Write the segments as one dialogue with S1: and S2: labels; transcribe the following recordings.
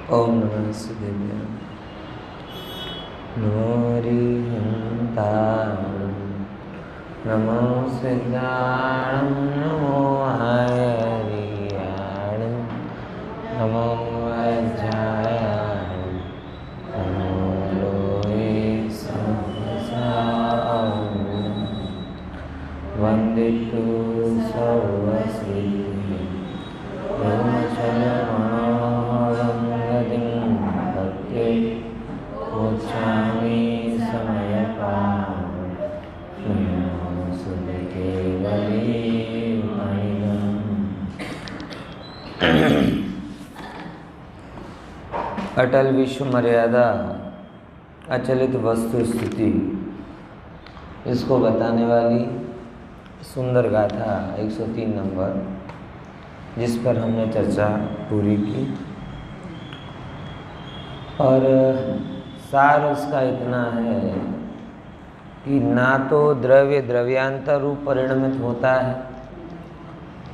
S1: ओम नमः शिवाय। नमो हरिहंताणं, नमो सिद्धाणं, नमो हरियाणं, नमो वज्रायाणं, नमो लोहे सहस्राणं, वन्दितु सर्वसिद्धिं ब्रह्मचर्यमाणं गतिं भक्त्यै मोक्षामि समयपां सुधकेवली अटल विश्व मर्यादा अचलित वस्तु स्थिति, इसको बताने वाली सुंदर गाथा 103 नंबर, जिस पर हमने चर्चा पूरी की। और सार उसका इतना है कि ना तो द्रव्य द्रव्यांतर रूप परिणमित होता है,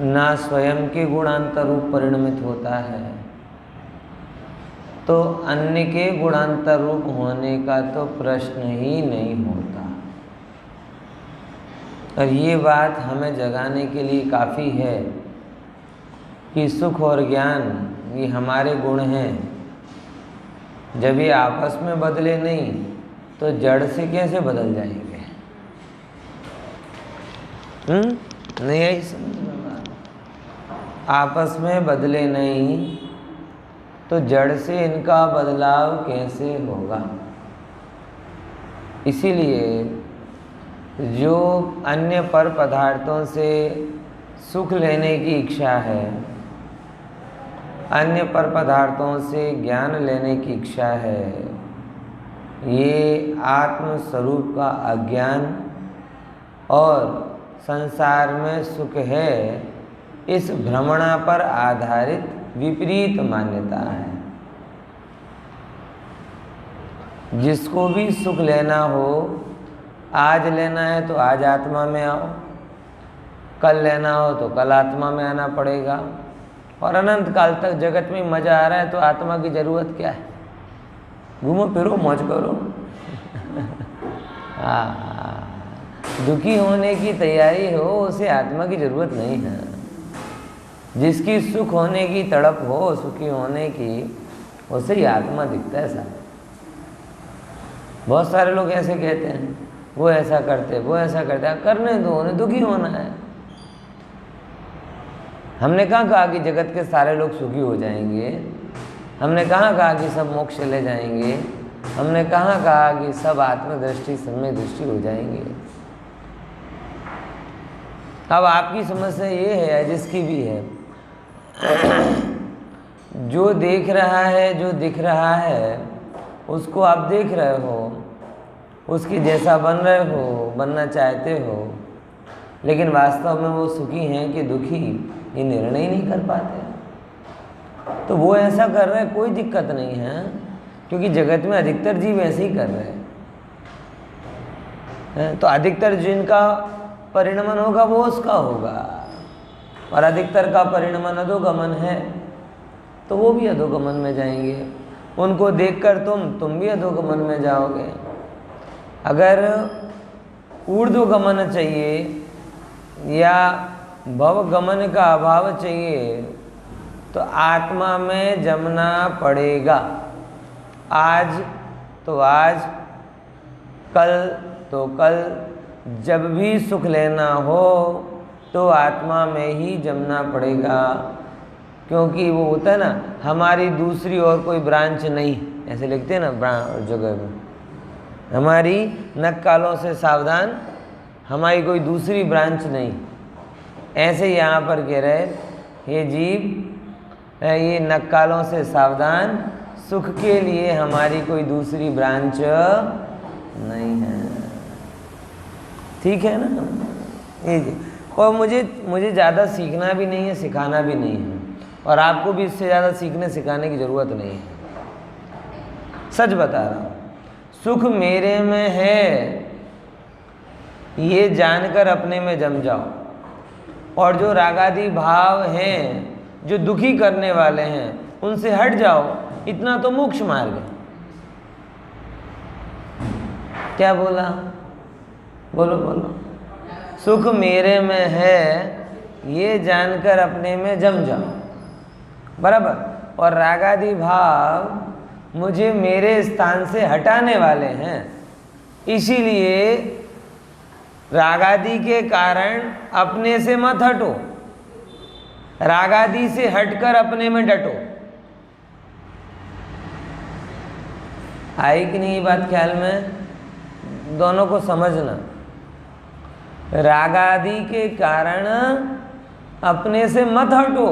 S1: ना स्वयं के गुणांतर रूप परिणमित होता है, तो अन्य के गुणांतर रूप होने का तो प्रश्न ही नहीं होता। और ये बात हमें जगाने के लिए काफ़ी है कि सुख और ज्ञान ये हमारे गुण हैं। जब ये आपस में बदले नहीं तो जड़ से कैसे बदल जाएंगे? नहीं आई समझ में बात? आपस में बदले नहीं तो जड़ से इनका बदलाव कैसे होगा? इसीलिए जो अन्य पर पदार्थों से सुख लेने की इच्छा है, अन्य पर पदार्थों से ज्ञान लेने की इच्छा है, ये आत्म स्वरूप का अज्ञान और संसार में सुख है, इस भ्रमणा पर आधारित विपरीत मान्यता है। जिसको भी सुख लेना हो, आज लेना है तो आज आत्मा में आओ, कल लेना हो तो कल आत्मा में आना पड़ेगा, और अनंत काल तक जगत में मजा आ रहा है तो आत्मा की जरूरत क्या है? घूमो फिरो मौज करो। दुखी होने की तैयारी हो उसे आत्मा की जरूरत नहीं है। जिसकी सुख होने की तड़प हो, सुखी होने की, उसे ही आत्मा दिखता है सारा। बहुत सारे लोग ऐसे कहते हैं, वो ऐसा करते, वो ऐसा करते, करने दो, उन्हें दुखी होना है। हमने कहा कि जगत के सारे लोग सुखी हो जाएंगे? हमने कहा कि सब मोक्ष चले जाएंगे? हमने कहा कि सब आत्मदृष्टि सम्यक दृष्टि हो जाएंगे? अब आपकी समस्या ये है, जिसकी भी है, जो देख रहा है, जो दिख रहा है, उसको आप देख रहे हो, उसकी जैसा बन रहे हो, बनना चाहते हो, लेकिन वास्तव में वो सुखी हैं कि दुखी, ये निर्णय नहीं कर पाते। तो वो ऐसा कर रहे हैं, कोई दिक्कत नहीं है, क्योंकि जगत में अधिकतर जीव ऐसे ही कर रहे हैं। तो अधिकतर जिनका परिणमन होगा वो उसका होगा, और अधिकतर का परिणमन अधोगमन है तो वो भी अधोगमन में जाएंगे। उनको देखकर तुम भी अधोगमन में जाओगे। अगर ऊर्ध्वगमन चाहिए या भवगमन का अभाव चाहिए तो आत्मा में जमना पड़ेगा। आज तो आज, कल तो कल, जब भी सुख लेना हो तो आत्मा में ही जमना पड़ेगा। क्योंकि वो होता है ना, हमारी दूसरी और कोई ब्रांच नहीं, ऐसे लिखते हैं ना जगह में, हमारी नक्कालों से सावधान, हमारी कोई दूसरी ब्रांच नहीं। ऐसे यहाँ पर कह रहे, ये जीव, ये नक्कालों से सावधान, सुख के लिए हमारी कोई दूसरी ब्रांच नहीं है। ठीक है ना? ये जी। और मुझे ज़्यादा सीखना भी नहीं है, सिखाना भी नहीं है, और आपको भी इससे ज़्यादा सीखने सिखाने की ज़रूरत नहीं है। सच बता रहा हूँ, सुख मेरे में है ये जानकर अपने में जम जाओ, और जो रागादि भाव हैं जो दुखी करने वाले हैं उनसे हट जाओ। इतना तो मोक्ष मार्ग है। क्या बोला? बोलो बोलो। सुख मेरे में है ये जानकर अपने में जम जाओ, बराबर। और रागादि भाव मुझे मेरे स्थान से हटाने वाले हैं, इसीलिए रागादि के कारण अपने से मत हटो, रागादि से हटकर अपने में डटो। आई कि नहीं ये बात ख्याल में? दोनों को समझना। रागादि के कारण अपने से मत हटो,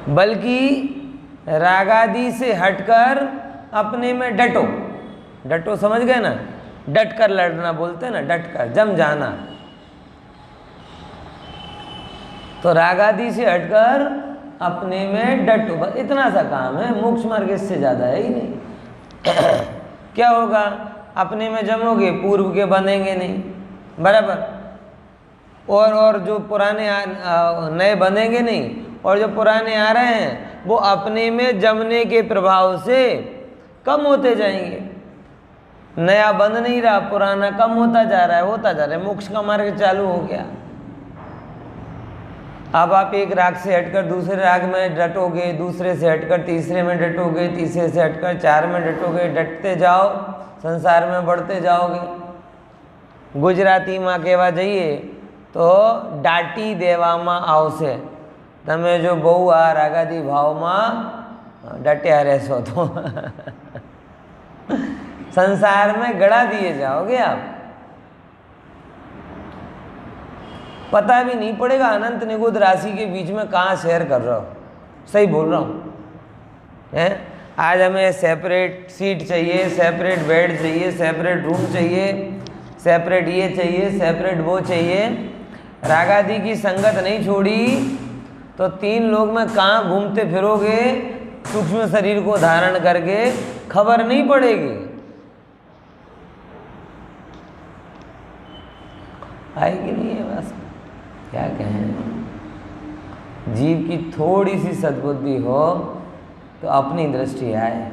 S1: बल्कि रागादि से हटकर अपने में डटो। डटो समझ गए ना? डट कर लड़ना बोलते हैं ना, डट कर जम जाना। तो रागादि से हटकर अपने में डटो, बस इतना सा काम है। मोक्ष मार्ग इससे ज्यादा है ही नहीं। क्या होगा? अपने में जमोगे, पूर्व के बनेंगे नहीं, बराबर। और जो पुराने नए बनेंगे नहीं, और जो पुराने आ रहे हैं वो अपने में जमने के प्रभाव से कम होते जाएंगे। नया बन नहीं रहा, पुराना कम होता जा रहा है, होता जा रहा है। मोक्ष का मार्ग चालू हो गया। अब आप एक राग से हटकर दूसरे राग में डटोगे, दूसरे से हटकर तीसरे में डटोगे, तीसरे से हटकर 4 में डटोगे। डटते जाओ, संसार में बढ़ते जाओगे। गुजराती में कहेवा जाइए तो डाटी देवामा आवशे। तमे जो बहु आ रागादी भाव में डट्या रहशो तो संसार में गड़ा दिए जाओगे आप। पता भी नहीं पड़ेगा अनंत निगुद राशि के बीच में कहाँ शेयर कर रहा हो। सही बोल रहा हूँ हैं? आज हमें सेपरेट सीट चाहिए, सेपरेट बेड चाहिए, सेपरेट रूम चाहिए, सेपरेट ये चाहिए, सेपरेट वो चाहिए। रागादि की संगत नहीं छोड़ी तो 3 लोग में कहाँ घूमते फिरोगे सूक्ष्म शरीर को धारण करके, खबर नहीं पड़ेगी। आएगी नहीं है बस। क्या कहें, जीव की थोड़ी सी सद्बुद्धि हो तो अपनी दृष्टि आए।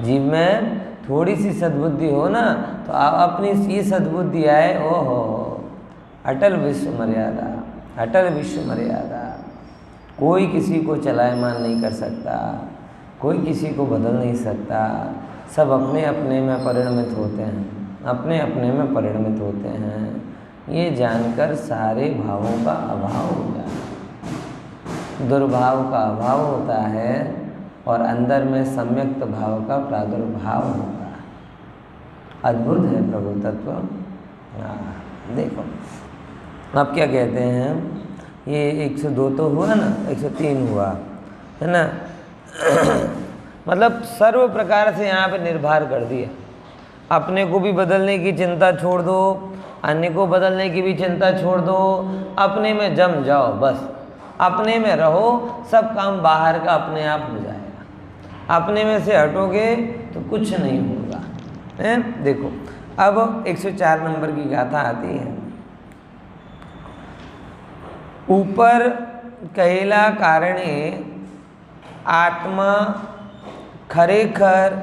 S1: जीव में थोड़ी सी सद्बुद्धि हो ना तो अपनी ये सद्बुद्धि आए। ओहो, अटल विश्व मर्यादा, अटल विश्व मर्यादा। कोई किसी को चलायमान नहीं कर सकता, कोई किसी को बदल नहीं सकता। सब अपने अपने में परिणमित होते हैं, अपने अपने में परिणमित होते हैं। ये जानकर सारे भावों का अभाव हो जाए, दुर्भाव का अभाव होता है और अंदर में सम्यक्त भाव का प्रादुर्भाव होता है। अद्भुत है प्रभु तत्व। देखो अब क्या कहते हैं, ये 102 तो हुआ ना, 103 हुआ है ना। मतलब सर्व प्रकार से यहाँ पे निर्भर कर दिया। अपने को भी बदलने की चिंता छोड़ दो, अन्य को बदलने की भी चिंता छोड़ दो, अपने में जम जाओ, बस अपने में रहो। सब काम बाहर का अपने आप हो जाएगा। अपने में से हटोगे तो कुछ नहीं होगा, हैं? देखो अब 104 नंबर की गाथा आती है। ऊपर कहेला कारणे आत्मा खरेखर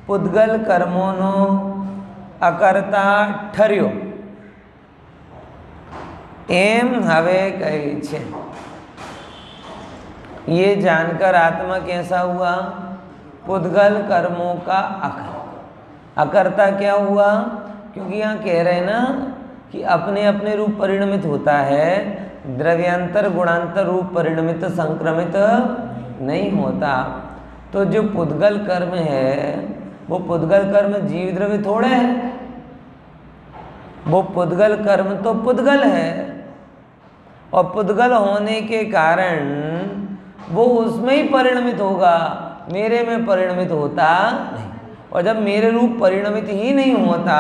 S1: पुद्गल कर्मोनो अकर्ता ठर्यो एम हवे कही छे। ये जानकर आत्मा कैसा हुआ? पुद्गल कर्मों का अकर्ता क्या हुआ? क्योंकि यहाँ कह रहे हैं ना कि अपने अपने रूप परिणमित होता है, द्रव्यांतर गुणांतर रूप परिणमित संक्रमित नहीं होता। तो जो पुद्गल कर्म है वो पुद्गल कर्म जीव द्रव्य थोड़े है, वो पुद्गल कर्म तो पुद्गल है, और पुद्गल होने के कारण वो उसमें ही परिणमित होगा, मेरे में परिणमित होता नहीं। और जब मेरे रूप परिणमित ही नहीं होता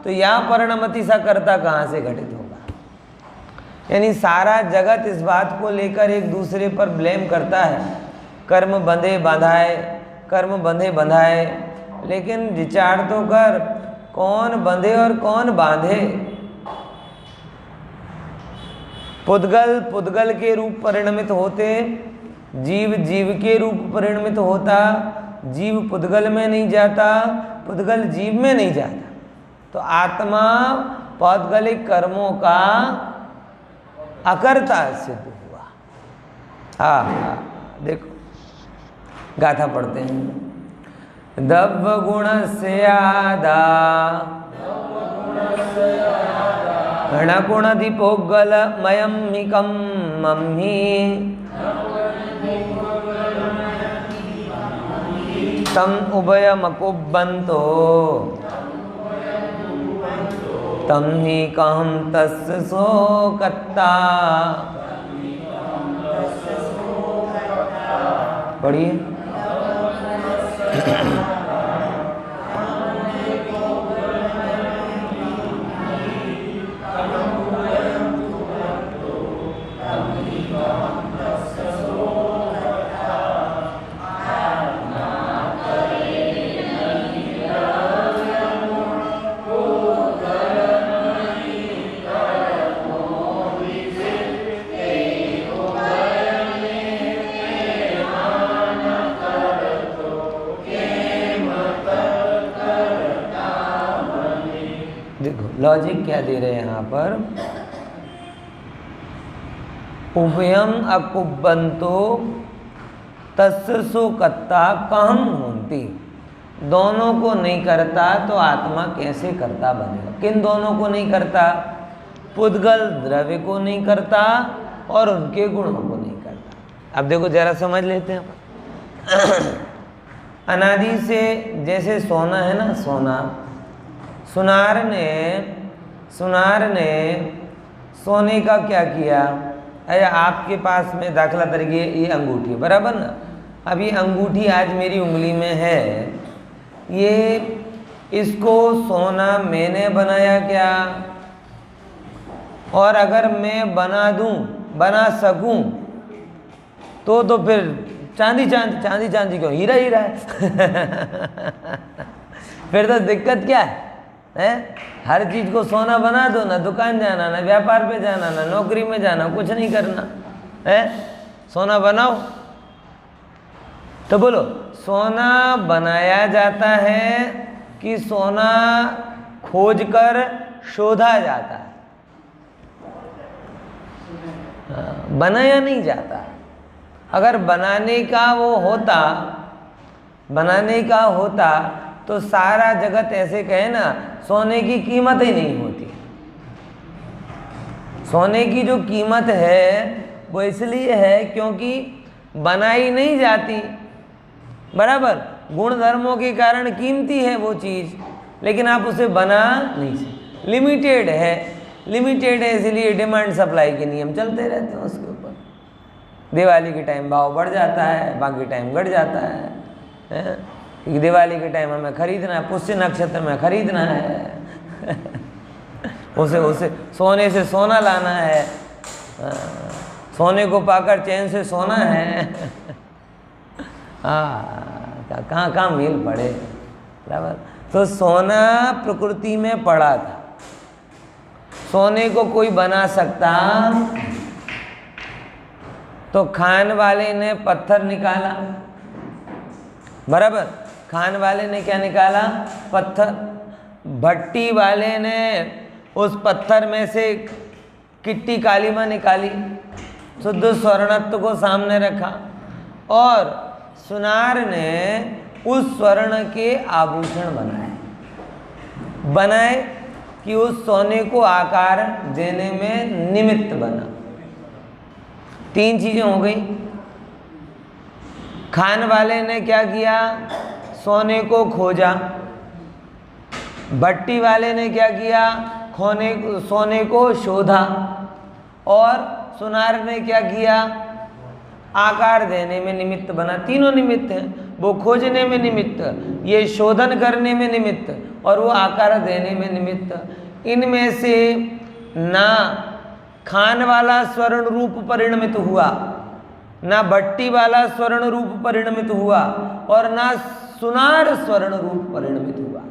S1: तो यहाँ परिणमति सा करता कहाँ से घटित होगा? यानी सारा जगत इस बात को लेकर एक दूसरे पर ब्लेम करता है, कर्म बंधे बंधाए, कर्म बंधे बंधाए। लेकिन विचार तो कर, कौन बंधे और कौन बांधे? पुद्गल पुद्गल के रूप परिणमित होते, जीव जीव के रूप परिणमित होता, जीव पुद्गल में नहीं जाता, पुद्गल जीव में नहीं जाता। तो आत्मा पौद्गलिक कर्मों का अकर्ता सिद्ध हुआ। हाँ, देखो गाथा पढ़ते हैं। दब्ब गुण से आदा गण दीपोगल मयम्मिकम मम्मी तम उभयमकुब्बन्तो तम ही कहम तस्य शोकत्ता। पढ़िए। लॉजिक क्या दे रहे हैं यहाँ पर? उभयम अकुब्बन्तो तस्य शोकत्ता कहम होन्ति। दोनों को नहीं करता तो आत्मा कैसे करता बनेगा? किन दोनों को नहीं करता? पुद्गल द्रव्य को नहीं करता और उनके गुणों को नहीं करता। अब देखो जरा समझ लेते हैं। अनादि से जैसे सोना है ना, सोना, सुनार ने सोने का क्या किया? अरे आपके पास में दाखला तरीके ये अंगूठी बराबर ना, अब ये अंगूठी आज मेरी उंगली में है, ये इसको सोना मैंने बनाया क्या? और अगर मैं बना सकूं तो फिर चांदी क्यों? हीरा है। फिर तो दिक्कत क्या है? हर चीज को सोना बना दो, ना दुकान जाना, ना व्यापार पे जाना, ना नौकरी में जाना, कुछ नहीं करना है, सोना बनाओ। तो बोलो सोना बनाया जाता है कि सोना खोजकर शोधा जाता है? बनाया नहीं जाता। अगर बनाने का होता तो सारा जगत ऐसे कहे ना, सोने की कीमत ही नहीं होती। सोने की जो कीमत है वो इसलिए है क्योंकि बनाई नहीं जाती, बराबर। गुण धर्मों के कारण कीमती है वो चीज़, लेकिन आप उसे बना नहीं सकते। लिमिटेड है इसलिए डिमांड सप्लाई के नियम चलते रहते हैं उसके ऊपर। दिवाली के टाइम भाव बढ़ जाता है, बाकी टाइम घट जाता है। क्योंकि दिवाली के टाइम हमें खरीदना है, पुष्य नक्षत्र में खरीदना है। उसे सोने से सोना लाना है, सोने को पाकर चैन से सोना है। कहाँ मेल पड़े, बराबर। तो सोना प्रकृति में पड़ा था, सोने को कोई बना सकता? तो खान वाले ने पत्थर निकाला, बराबर। खान वाले ने क्या निकाला? पत्थर। भट्टी वाले ने उस पत्थर में से किट्टी कालीमा निकाली, शुद्ध स्वर्णत्व को सामने रखा, और सुनार ने उस स्वर्ण के आभूषण बनाए कि उस सोने को आकार देने में निमित्त बना। 3 चीजें हो गई। खान वाले ने क्या किया? सोने को खोजा। भट्टी वाले ने क्या किया? सोने को शोधा। और सुनार ने क्या किया? आकार देने में निमित्त बना। तीनों निमित्त हैं, वो खोजने में निमित्त, ये शोधन करने में निमित्त, और वो आकार देने में निमित्त। इनमें से ना खान वाला स्वर्ण रूप परिणमित हुआ, ना भट्टी वाला स्वर्ण रूप परिणमित हुआ, और ना सुनार स्वर्ण रूप परिणमित हुआ।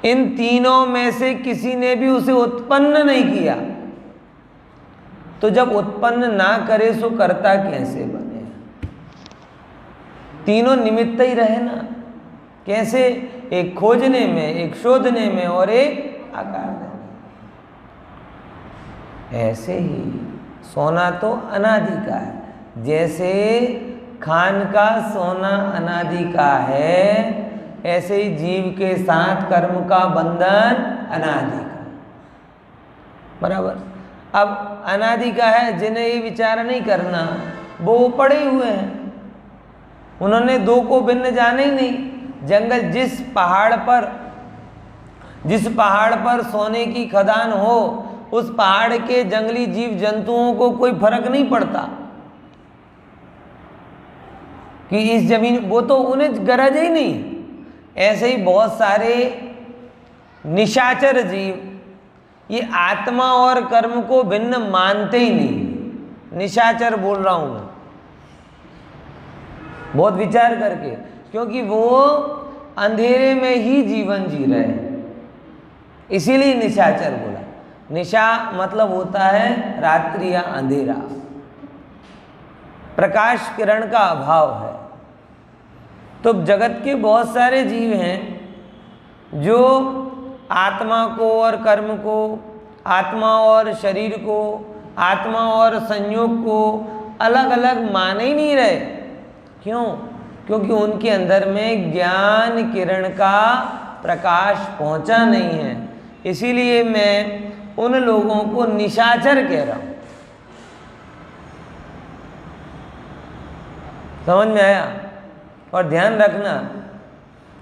S1: इन तीनों में से किसी ने भी उसे उत्पन्न नहीं किया। तो जब उत्पन्न ना करे सो कर्ता कैसे बने? तीनों निमित्त ही रहे ना। कैसे? एक खोजने में, एक शोधने में और एक आकार देने। ऐसे ही सोना तो अनादि का है, जैसे खान का सोना अनादि का है, ऐसे ही जीव के साथ कर्म का बंधन अनादि का। बराबर। अब अनादि का है, जिन्हें ये विचार नहीं करना वो पड़े हुए हैं, उन्होंने दो को भिन्न जाने ही नहीं। जंगल जिस पहाड़ पर सोने की खदान हो, उस पहाड़ के जंगली जीव जंतुओं को कोई फर्क नहीं पड़ता कि इस जमीन, वो तो उन्हें गरज ही नहीं। ऐसे ही बहुत सारे निशाचर जीव ये आत्मा और कर्म को भिन्न मानते ही नहीं। निशाचर बोल रहा हूं मैं बहुत विचार करके, क्योंकि वो अंधेरे में ही जीवन जी रहे हैं, इसीलिए निशाचर बोला। निशा मतलब होता है रात्रि या अंधेरा, प्रकाश किरण का अभाव है। तो जगत के बहुत सारे जीव हैं जो आत्मा को और कर्म को, आत्मा और शरीर को, आत्मा और संयोग को अलग अलग मान ही नहीं रहे। क्यों? क्योंकि उनके अंदर में ज्ञान किरण का प्रकाश पहुंचा नहीं है। इसीलिए मैं उन लोगों को निशाचर कह रहा हूं। समझ में आया? और ध्यान रखना,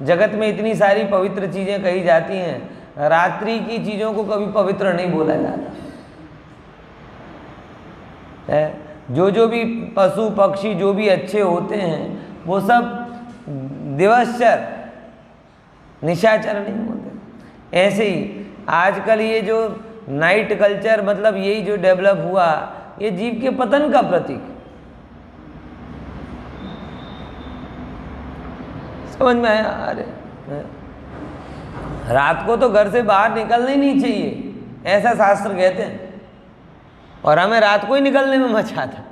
S1: जगत में इतनी सारी पवित्र चीजें कही जाती हैं, रात्रि की चीजों को कभी पवित्र नहीं बोला जाता है। जो भी पशु पक्षी जो भी अच्छे होते हैं वो सब दिवसचर, निशाचर नहीं होते। ऐसे ही आजकल ये जो नाइट कल्चर, मतलब यही जो डेवलप हुआ, ये जीव के पतन का प्रतीक। समझ में आया? अरे रात को तो घर से बाहर निकलना ही नहीं चाहिए, ऐसा शास्त्र कहते हैं, और हमें रात को ही निकलने में मचा था।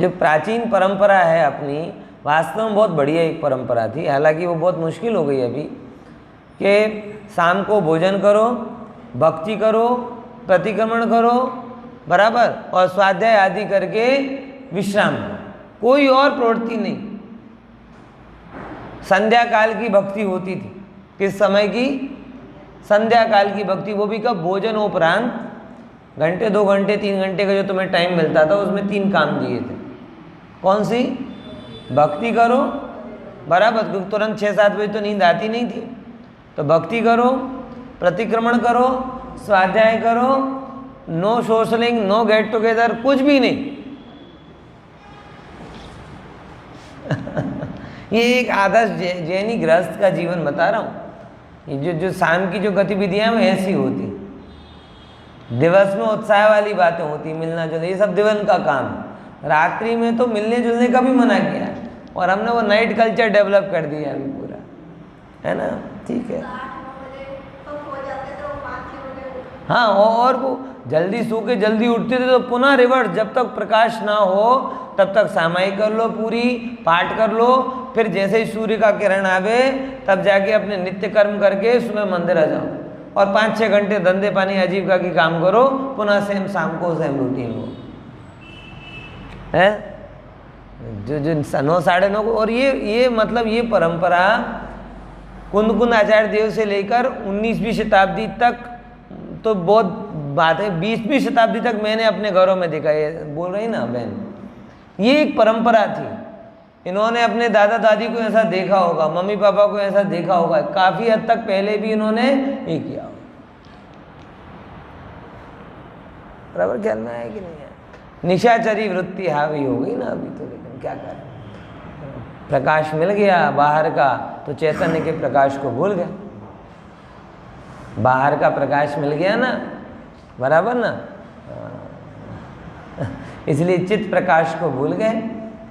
S1: जो प्राचीन परंपरा है अपनी, वास्तव में बहुत बढ़िया एक परंपरा थी। हालांकि वो बहुत मुश्किल हो गई अभी, कि शाम को भोजन करो, भक्ति करो, प्रतिक्रमण करो, बराबर, और स्वाध्याय आदि करके विश्राम करो, कोई और प्रवृत्ति नहीं। संध्या काल की भक्ति होती थी। किस समय की? संध्या काल की भक्ति। वो भी कब? भोजन उपरांत घंटे, 2 घंटे, 3 घंटे का जो तुम्हें टाइम मिलता था, उसमें 3 काम दिए थे। कौन सी? भक्ति करो, बराबर, क्योंकि तुरंत 6-7 बजे तो नींद आती नहीं थी। तो भक्ति करो, प्रतिक्रमण करो, स्वाध्याय करो, नो सोशलिंग, नो गेट टुगेदर, कुछ भी नहीं। ये एक आदर्श जैनी गृहस्थ का जीवन बता रहा हूँ। ये जो शाम की जो गतिविधियां हैं ऐसी होती, दिवस में उत्साह वाली बातें होती, मिलना जुलना, ये सब दिवन का काम है। रात्रि में तो मिलने जुलने का भी मना किया है, और हमने वो नाइट कल्चर डेवलप कर दिया अभी पूरा, है ना? ठीक है। हाँ, और वो जल्दी सो के जल्दी उठते थे, तो पुनः रिवर्स, जब तक प्रकाश ना हो तब तक सामायिक कर लो, पूरी पाठ कर लो, फिर जैसे ही सूर्य का किरण आवे तब जाके अपने नित्य कर्म करके सुबह मंदिर आ जाओ, और 5-6 घंटे धंधे पानी आजीविका की काम करो, पुनः सेम शाम को सेम रूटीन हो, है जो 9-9:30 को। और ये मतलब ये परंपरा कुंद आचार्य देव से लेकर 19वीं शताब्दी तक तो बहुत बात है। 20वीं शताब्दी तक मैंने अपने घरों में देखा, ये बोल रही ना बहन, ये एक परंपरा थी। इन्होंने अपने दादा दादी को ऐसा देखा होगा, मम्मी पापा को ऐसा देखा होगा, काफी हद तक पहले भी इन्होंने ये किया होगा। बराबर ख्याल में आया कि नहीं है? निशाचरी वृत्ति हावी हो गई ना अभी तो, लेकिन क्या करें, प्रकाश मिल गया बाहर का तो चैतन्य के प्रकाश को भूल गए। बाहर का प्रकाश मिल गया ना, बराबर ना, इसलिए चित्त प्रकाश को भूल गए,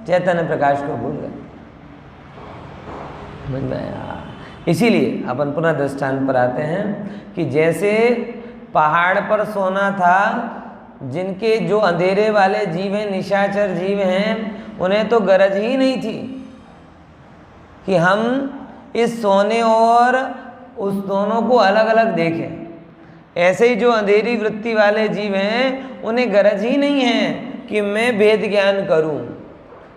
S1: चैतन्य प्रकाश को भूल गए। समझ में आया? इसीलिए अपन पुनः दृष्टांत पर आते हैं कि जैसे पहाड़ पर सोना था। जिनके जो अंधेरे वाले जीव हैं, निशाचर जीव हैं, उन्हें तो गरज ही नहीं थी कि हम इस सोने और उस दोनों को अलग अलग देखें। ऐसे ही जो अंधेरी वृत्ति वाले जीव हैं, उन्हें गरज ही नहीं है कि मैं भेद ज्ञान करूं,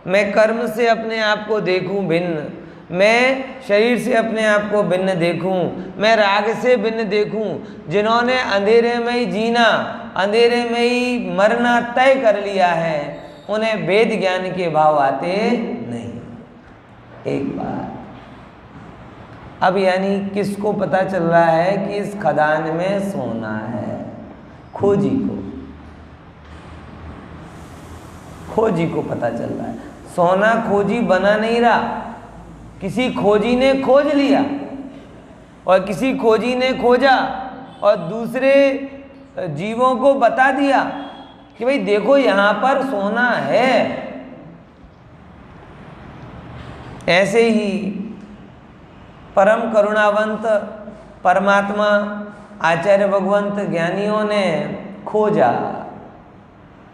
S1: मैं कर्म से अपने आप को देखूं भिन्न, मैं शरीर से अपने आप को भिन्न देखूं, मैं राग से भिन्न देखूं। जिन्होंने अंधेरे में ही जीना, अंधेरे में ही मरना तय कर लिया है, उन्हें भेद ज्ञान के भाव आते नहीं। एक बार अब यानी किसको पता चल रहा है कि इस खदान में सोना है? खोजी को पता चल रहा है। सोना खोजी बना नहीं रहा, किसी खोजी ने खोज लिया और किसी खोजी ने खोजा और दूसरे जीवों को बता दिया कि भाई देखो यहाँ पर सोना है। ऐसे ही परम करुणावंत परमात्मा आचार्य भगवंत ज्ञानियों ने खोजा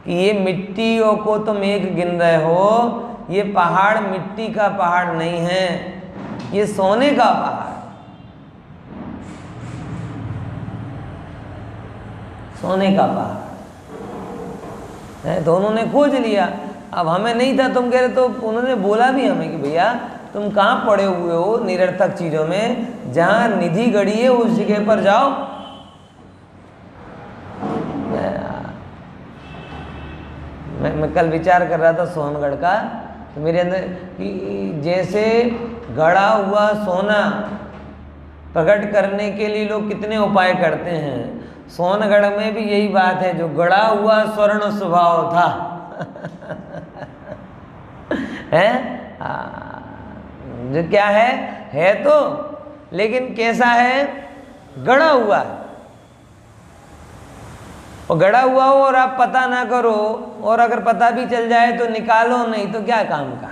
S1: कि ये मिट्टियों को तुम एक गिन रहे हो, ये पहाड़ मिट्टी का पहाड़ नहीं है, ये सोने का पहाड़, सोने का पहाड़ है। तो उन्होंने खोज लिया। अब हमें नहीं था, तुम कह रहे, तो उन्होंने बोला भी हमें कि भैया तुम कहाँ पड़े हुए हो निरर्थक चीज़ों में, जहाँ निधि गड़ी है उस जगह पर जाओ। मैं कल विचार कर रहा था सोनगढ़ का, तो मेरे अंदर कि जैसे गड़ा हुआ सोना प्रकट करने के लिए लोग कितने उपाय करते हैं, सोनगढ़ में भी यही बात है। जो गड़ा हुआ स्वर्ण स्वभाव था है जो क्या है तो, लेकिन कैसा है? गड़ा हुआ है। और गड़ा हुआ हो और आप पता ना करो, और अगर पता भी चल जाए तो निकालो नहीं, तो क्या काम का।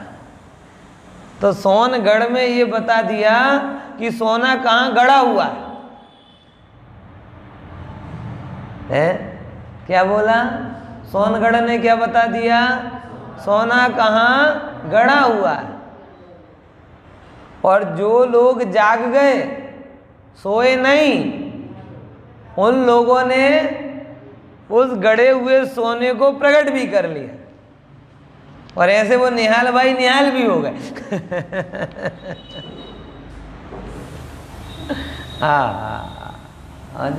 S1: तो सोनगढ़ में ये बता दिया कि सोना कहाँ गड़ा हुआ है। क्या बोला? सोनगढ़ ने क्या बता दिया? सोना कहाँ गड़ा हुआ है। और जो लोग जाग गए, सोए नहीं, उन लोगों ने उस गड़े हुए सोने को प्रकट भी कर लिया, और ऐसे वो निहाल भाई निहाल भी हो गए।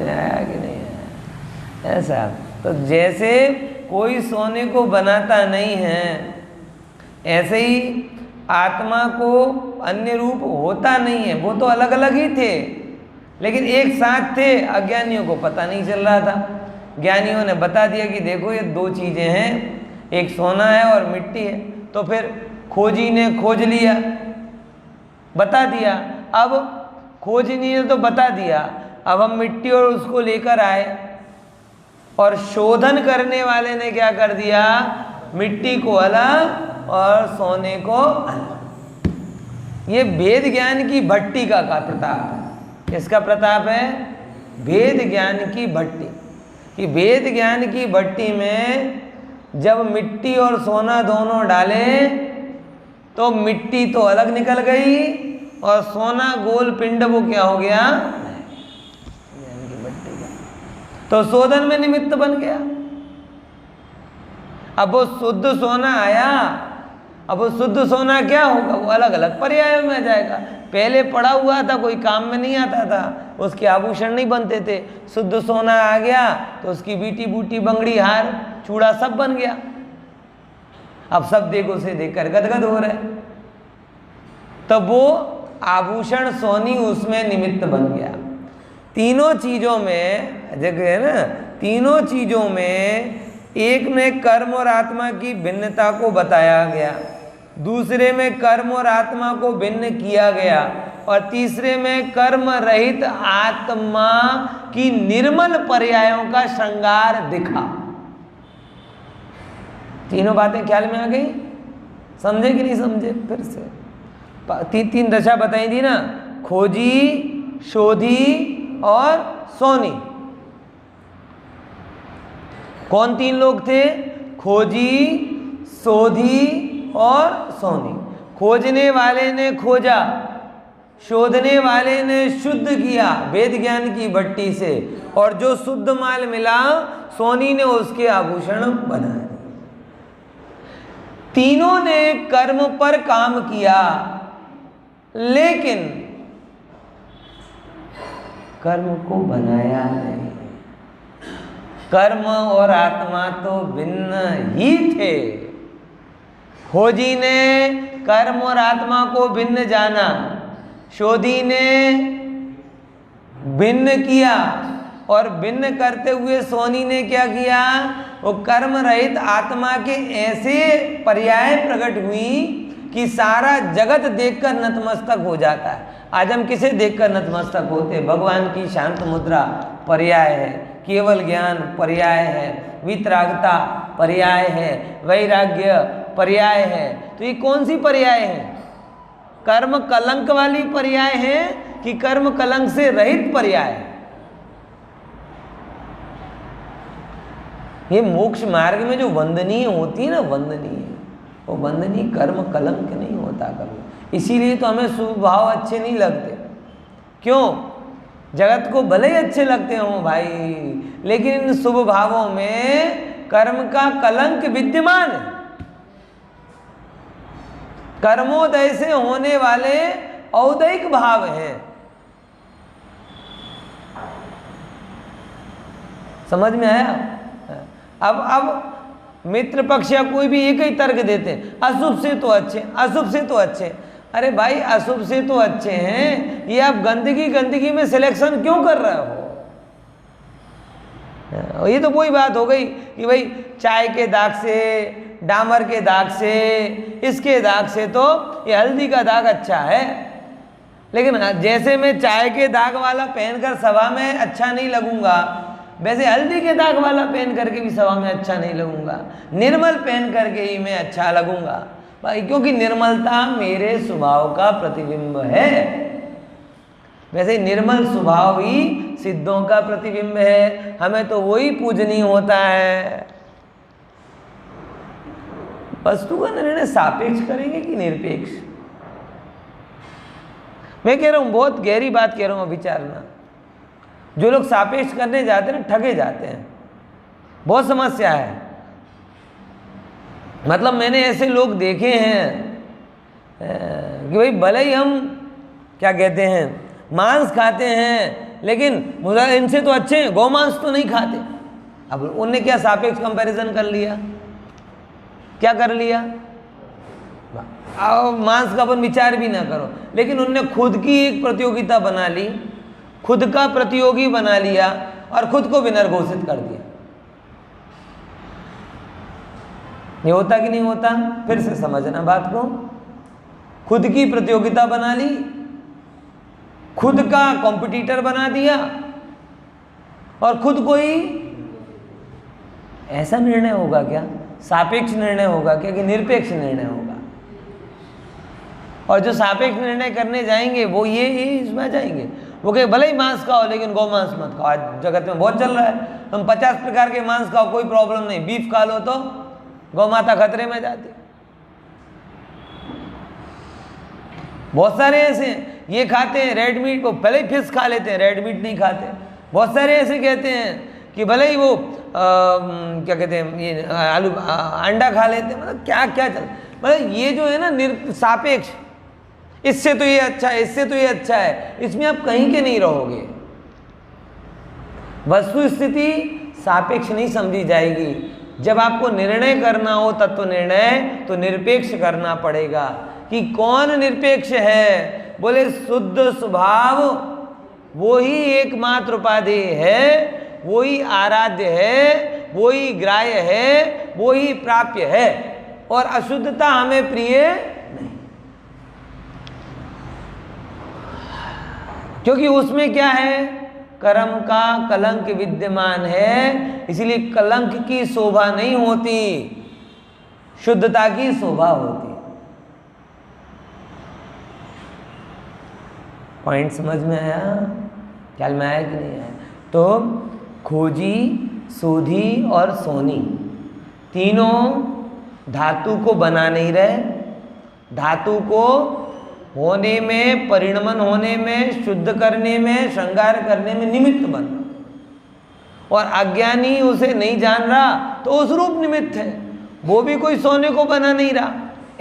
S1: आया कि नहीं है? ऐसा तो जैसे कोई सोने को बनाता नहीं है, ऐसे ही आत्मा को अन्य रूप होता नहीं है। वो तो अलग अलग ही थे, लेकिन एक साथ थे, अज्ञानियों को पता नहीं चल रहा था। ज्ञानियों ने बता दिया कि देखो ये दो चीज़ें हैं, एक सोना है और मिट्टी है। तो फिर खोजी ने खोज लिया, बता दिया। अब खोजनी ने तो बता दिया, अब हम मिट्टी और उसको लेकर आए, और शोधन करने वाले ने क्या कर दिया? मिट्टी को अलग और सोने को अलग। ये भेद ज्ञान की भट्टी का प्रताप है। किसका प्रताप है? भेद ज्ञान की भट्टी। कि भेद ज्ञान की भट्टी में जब मिट्टी और सोना दोनों डाले तो मिट्टी तो अलग निकल गई और सोना गोल पिंड वो क्या हो गया? ज्ञान की भट्टी का तो शोधन में निमित्त बन गया। अब वो शुद्ध सोना आया, अब वो शुद्ध सोना क्या होगा? वो अलग अलग पर्यायों में आ जाएगा। पहले पड़ा हुआ था, कोई काम में नहीं आता था, उसके आभूषण नहीं बनते थे। शुद्ध सोना आ गया तो उसकी बीटी बूटी बंगड़ी हार चूड़ा सब बन गया। अब सब देखो से देखकर गदगद हो रहे, तब वो आभूषण सोनी उसमें निमित्त बन गया। तीनों चीजों में जगह है ना, तीनों चीजों में एक में कर्म और आत्मा की भिन्नता को बताया गया, दूसरे में कर्म और आत्मा को भिन्न किया गया, और तीसरे में कर्म रहित आत्मा की निर्मल पर्यायों का श्रृंगार दिखा। तीनों बातें ख्याल में आ गई? समझे कि नहीं समझे? फिर से तीन दशा बताई थी ना, खोजी, शोधी और सोनी। कौन तीन लोग थे? खोजी, शोधी और सोनी। खोजने वाले ने खोजा, शोधने वाले ने शुद्ध किया वेद ज्ञान की भट्टी से, और जो शुद्ध माल मिला सोनी ने उसके आभूषण बना दिए। तीनों ने कर्म पर काम किया, लेकिन कर्म को बनाया नहीं। कर्म और आत्मा तो भिन्न ही थे। खोजी ने कर्म और आत्मा को भिन्न जाना, शोधी ने भिन्न किया, और भिन्न करते हुए सोनी ने क्या किया? वो कर्म रहित आत्मा के ऐसे पर्याय प्रकट हुई कि सारा जगत देखकर नतमस्तक हो जाता है। आज हम किसे देखकर नतमस्तक होते? भगवान की शांत मुद्रा पर्याय है, केवल ज्ञान पर्याय है, वितरागता पर्याय है, वैराग्य पर्याय है। तो ये कौन सी पर्याय है? कर्म कलंक वाली पर्याय है कि कर्म कलंक से रहित पर्याय है? ये मोक्ष मार्ग में जो वंदनीय होती है ना, वंदनीय, वो वंदनीय कर्म कलंक नहीं होता कभी। इसीलिए तो हमें शुभ भाव अच्छे नहीं लगते। क्यों? जगत को भले ही अच्छे लगते हों भाई, लेकिन इन शुभ भावों में कर्म का कलंक विद्यमान है। कर्मोदय से होने वाले औदैक भाव हैं। समझ में आया? अब मित्र पक्ष या कोई भी एक ही तर्क देते हैं, अशुभ से तो अच्छे, अशुभ से तो अच्छे। अरे भाई, अशुभ से तो अच्छे हैं, ये आप गंदगी में सिलेक्शन क्यों कर रहे हो? ये तो वही बात हो गई कि भाई चाय के दाग से, डामर के दाग से, इसके दाग से तो ये हल्दी का दाग अच्छा है। लेकिन जैसे मैं चाय के दाग वाला पहनकर सभा में अच्छा नहीं लगूंगा, वैसे हल्दी के दाग वाला पहन करके भी सभा में अच्छा नहीं लगूंगा। निर्मल पहन करके ही मैं अच्छा लगूंगा भाई, क्योंकि निर्मलता मेरे स्वभाव का प्रतिबिंब है। वैसे निर्मल स्वभाव ही सिद्धों का प्रतिबिंब है, हमें तो वही पूजनीय होता है। वस्तु का निर्णय सापेक्ष करेंगे कि निरपेक्ष? मैं कह रहा हूं, बहुत गहरी बात कह रहा हूं, विचारना। जो लोग सापेक्ष करने जाते हैं ना, ठगे जाते हैं। बहुत समस्या है। मतलब मैंने ऐसे लोग देखे हैं कि भाई भले ही हम क्या कहते हैं मांस खाते हैं, लेकिन इनसे तो अच्छे हैं, गौमांस तो नहीं खाते। अब उनने क्या सापेक्ष कंपैरिजन कर लिया? क्या कर लिया? अब मांस का अपन विचार भी ना करो, लेकिन उनने खुद की एक प्रतियोगिता बना ली, खुद का प्रतियोगी बना लिया और खुद को विनर घोषित कर दिया। ये होता कि नहीं होता? फिर से समझना बात को। खुद की प्रतियोगिता बना ली, खुद का कॉम्पिटिटर बना दिया और खुद को ही। ऐसा निर्णय होगा क्या? सापेक्ष निर्णय होगा क्या कि निरपेक्ष निर्णय होगा? और जो सापेक्ष निर्णय करने जाएंगे वो ये इसमें जाएंगे, वो कहे भले ही मांस खाओ लेकिन गौ मांस मत खाओ। आज जगत में बहुत चल रहा है, तुम 50 प्रकार के मांस खाओ कोई प्रॉब्लम नहीं, बीफ खा लो तो गौ माता खतरे में जाती। बहुत सारे ऐसे हैं, ये खाते हैं रेड मीट, वो भले ही फिश खा लेते हैं, रेड मीट नहीं खाते। बहुत सारे ऐसे कहते हैं कि भले ही वो क्या कहते हैं ये आलू अंडा खा लेते हैं। मतलब क्या क्या चल, मतलब ये जो है ना सापेक्ष, इससे तो ये अच्छा है, इससे तो ये अच्छा है, इसमें आप कहीं के नहीं रहोगे। वस्तु स्थिति सापेक्ष नहीं समझी जाएगी। जब आपको निर्णय करना हो तत्व निर्णय, तो निरपेक्ष करना पड़ेगा। कि कौन निरपेक्ष है? बोले शुद्ध स्वभाव वो ही एकमात्र उपाधि है, वो ही आराध्य है, वो ही ग्राह्य है, वो ही प्राप्य है, और अशुद्धता हमें प्रिय नहीं। क्योंकि उसमें क्या है? कर्म का कलंक विद्यमान है, इसलिए कलंक की शोभा नहीं होती, शुद्धता की शोभा होती। पॉइंट समझ में आया? ख्याल में आया कि नहीं आया? तो खोजी, सोधी और सोनी तीनों धातु को बना नहीं रहे, धातु को होने में, परिणमन होने में, शुद्ध करने में, श्रृंगार करने में निमित्त बन रहा, और अज्ञानी उसे नहीं जान रहा तो उस रूप निमित्त है, वो भी कोई सोने को बना नहीं रहा।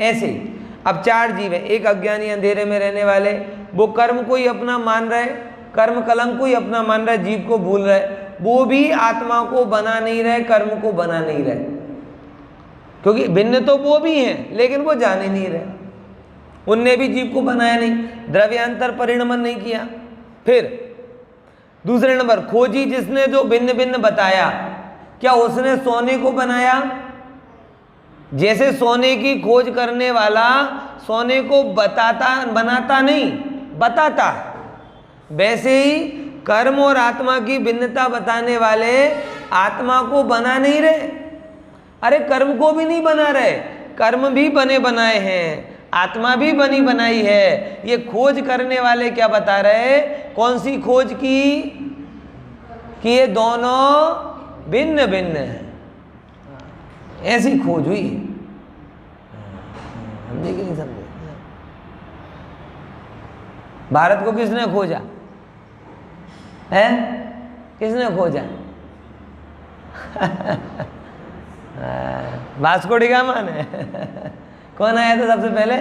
S1: ऐसे अब चार जीव है, एक अज्ञानी अंधेरे में रहने वाले, वो कर्म को ही अपना मान रहे, कर्म कलंक को ही अपना मान रहे, जीव को भूल रहे, वो भी आत्मा को बना नहीं रहे, कर्म को बना नहीं रहे, क्योंकि भिन्न तो वो भी हैं लेकिन वो जाने नहीं रहे, उनने भी जीव को बनाया नहीं, द्रव्यांतर परिणमन नहीं किया। फिर दूसरे नंबर खोजी जिसने जो भिन्न भिन्न बताया, क्या उसने सोने को बनाया? जैसे सोने की खोज करने वाला सोने को बनाता नहीं, बताता है, वैसे ही कर्म और आत्मा की भिन्नता बताने वाले आत्मा को बना नहीं रहे। अरे कर्म को भी नहीं बना रहे, कर्म भी बने बनाए हैं, आत्मा भी बनी बनाई है। ये खोज करने वाले क्या बता रहे? कौन सी खोज की? कि ये दोनों भिन्न भिन्न हैं, ऐसी खोज हुई है। समझे कि नहीं समझे? भारत को किसने खोजा है? किसने खोजा? वास्को डी गामा ने। कौन आया था सबसे पहले?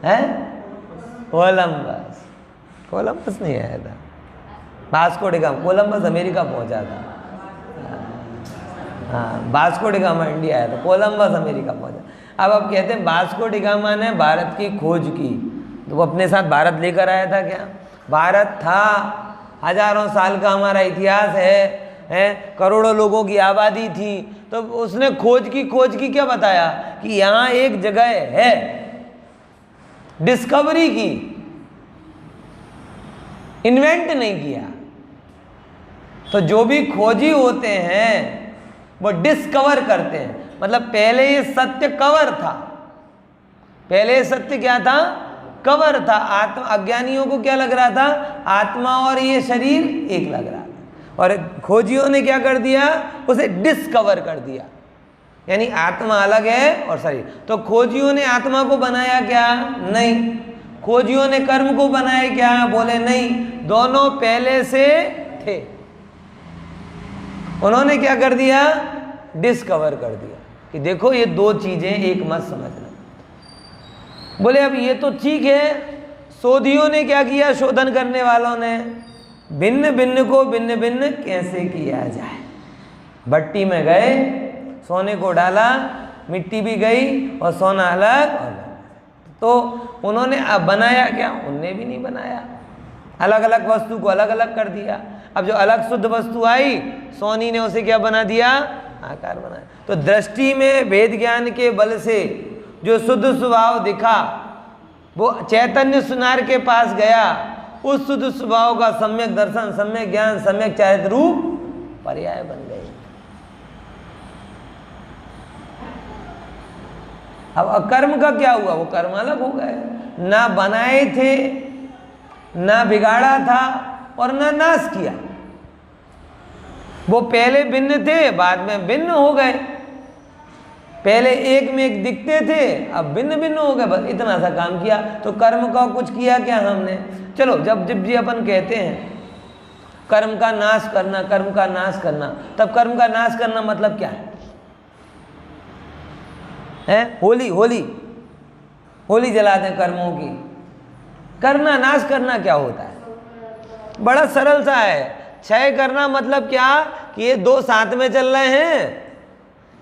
S1: है कोलंबस। कोलंबस नहीं आया था, Vasco D gamma. Columbus America पहुंचा था। हाँ, वास्को डी गामा इंडिया आया था, कोलंबस अमेरिका पहुंचा। अब कहते हैं वास्को डी गामा ने भारत की खोज की, तो वो अपने साथ भारत लेकर आया था क्या? भारत था, हजारों साल का हमारा इतिहास है, करोड़ों लोगों की आबादी थी, तो उसने खोज की क्या बताया? कि यहाँ एक जगह है, डिस्कवरी की, इन्वेंट नहीं किया। तो जो भी खोजी होते हैं वो डिस्कवर करते हैं, मतलब पहले ये सत्य कवर था, पहले सत्य क्या था? कवर था। आत्मा, अज्ञानियों को क्या लग रहा था? आत्मा और ये शरीर एक लग रहा था, और खोजियों ने क्या कर दिया? उसे डिस्कवर कर दिया, यानी आत्मा अलग है और शरीर। तो खोजियों ने आत्मा को बनाया क्या? नहीं। खोजियों ने कर्म को बनाया क्या? बोले नहीं, दोनों पहले से थे। उन्होंने क्या कर दिया? डिस्कवर कर दिया कि देखो ये दो चीजें एक मत समझना। बोले अब ये तो ठीक है, शोधियों ने क्या किया? शोधन करने वालों ने भिन्न भिन्न को भिन्न भिन्न कैसे किया जाए। भट्टी में गए, सोने को डाला, मिट्टी भी गई और सोना अलग, तो उन्होंने अब बनाया क्या? उनने भी नहीं बनाया, अलग अलग वस्तु को अलग अलग कर दिया। अब जो अलग शुद्ध वस्तु आई, सोनी ने उसे क्या बना दिया? आकार बनाया। तो दृष्टि में वेद ज्ञान के बल से जो शुद्ध स्वभाव दिखा, वो चैतन्य सुनार के पास गया, उस शुद्ध स्वभाव का सम्यक दर्शन, सम्यक ज्ञान, सम्यक चारित्र रूप पर्याय बन गए। अब अकर्म का क्या हुआ? वो कर्म अलग हो गए, ना बनाए थे, ना बिगाड़ा था और ना नाश किया। वो पहले भिन्न थे, बाद में भिन्न हो गए। पहले एक में एक दिखते थे, अब भिन्न भिन्न हो गए, बस इतना सा काम किया। तो कर्म का कुछ किया क्या हमने? चलो, जब जी अपन कहते हैं कर्म का नाश करना, कर्म का नाश करना, तब कर्म का नाश करना मतलब क्या है? होली होली होली जलाते हैं कर्मों की। करना, नाश करना क्या होता है? बड़ा सरल सा है। क्षय करना मतलब क्या? कि ये दो साथ में चल रहे हैं,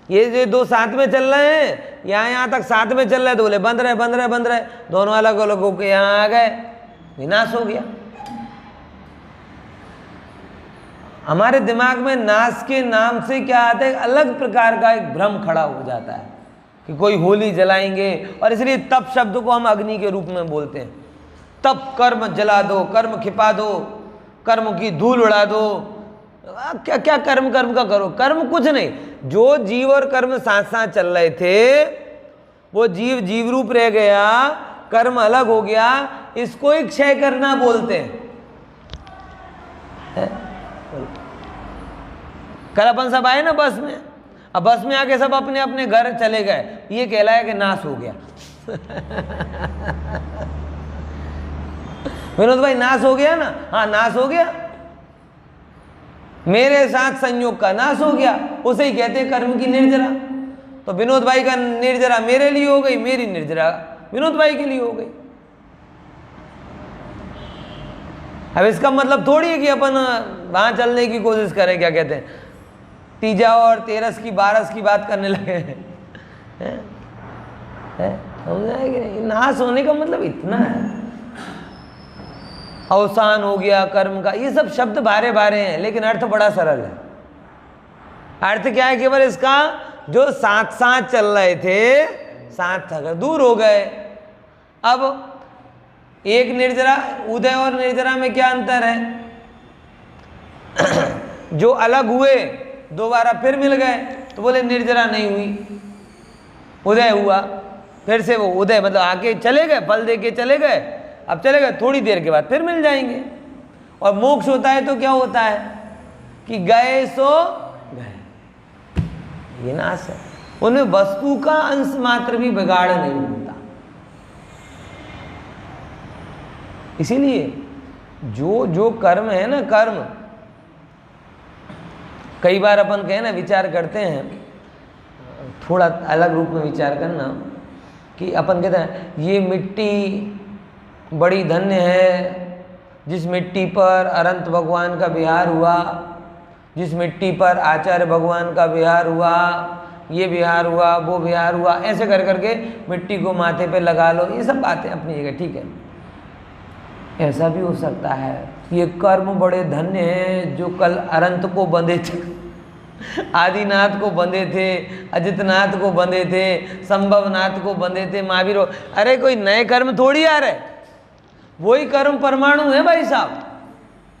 S1: ये दो साथ में चल रहे हैं, यहाँ तक साथ में चल रहे, तो बोले बंद रहे, दोनों अलग अलग होकर यहाँ आ गए, विनाश हो गया। हमारे दिमाग में नाश के नाम से क्या आता है? अलग प्रकार का एक भ्रम खड़ा हो जाता है कि कोई होली जलाएंगे, और इसलिए तप शब्द को हम अग्नि के रूप में बोलते हैं। तप, कर्म जला दो, कर्म खिपा दो, कर्म की धूल उड़ा दो। क्या क्या कर्म का करो? कर्म कुछ नहीं। जो जीव और कर्म साथ साथ चल रहे थे, वो जीव रूप रह गया, कर्म अलग हो गया, इसको ही क्षय करना बोलते हैं। कल अपन सब आए ना बस में, अब बस में आके सब अपने अपने घर चले गए, ये कहलाया कि नाश हो गया। विनोद भाई नाश हो गया ना? हाँ नाश हो गया, मेरे साथ संयोग का नाश हो गया, उसे ही कहते हैं कर्म की निर्जरा। तो विनोद भाई का निर्जरा मेरे लिए हो गई, मेरी निर्जरा विनोद भाई के लिए हो गई। अब इसका मतलब थोड़ी है कि अपन वहां चलने की कोशिश करें, क्या कहते हैं, तीजा और तेरस की बारस की बात करने लगे हैं। नाश होने का मतलब इतना है, अवसान हो गया कर्म का, ये सब शब्द बारे बारे हैं, लेकिन अर्थ बड़ा सरल है। अर्थ क्या है? केवल इसका जो साथ साथ चल रहे थे, साथ अगर दूर हो गए। अब एक निर्जरा, उदय और निर्जरा में क्या अंतर है? जो अलग हुए दोबारा फिर मिल गए तो बोले निर्जरा नहीं हुई, उदय हुआ, फिर से वो उदय मतलब आके चले गए, फल दे के चले गए, अब चले गए, थोड़ी देर के बाद फिर मिल जाएंगे। और मोक्ष होता है तो क्या होता है कि गए सो गए, ये नाश है। उनमें वस्तु का अंश मात्र भी बिगाड़ नहीं होता। इसीलिए जो जो कर्म है ना, कर्म कई बार अपन कहें ना, विचार करते हैं, थोड़ा अलग रूप में विचार करना, कि अपन कहते हैं ये मिट्टी बड़ी धन्य है, जिस मिट्टी पर अनंत भगवान का विहार हुआ, जिस मिट्टी पर आचार्य भगवान का विहार हुआ, ये विहार हुआ, वो विहार हुआ, ऐसे कर करके मिट्टी को माथे पे लगा लो। ये सब बातें अपनी जगह ठीक है। ऐसा भी हो सकता है ये कर्म बड़े धन्य हैं जो कल अनंत को बंधे थे, आदिनाथ को बंधे थे, अजितनाथ को बंधे थे, संभवनाथ को बंधे थे, महावीर। अरे कोई नए कर्म थोड़ी आ रहे, वही कर्म परमाणु है भाई साहब।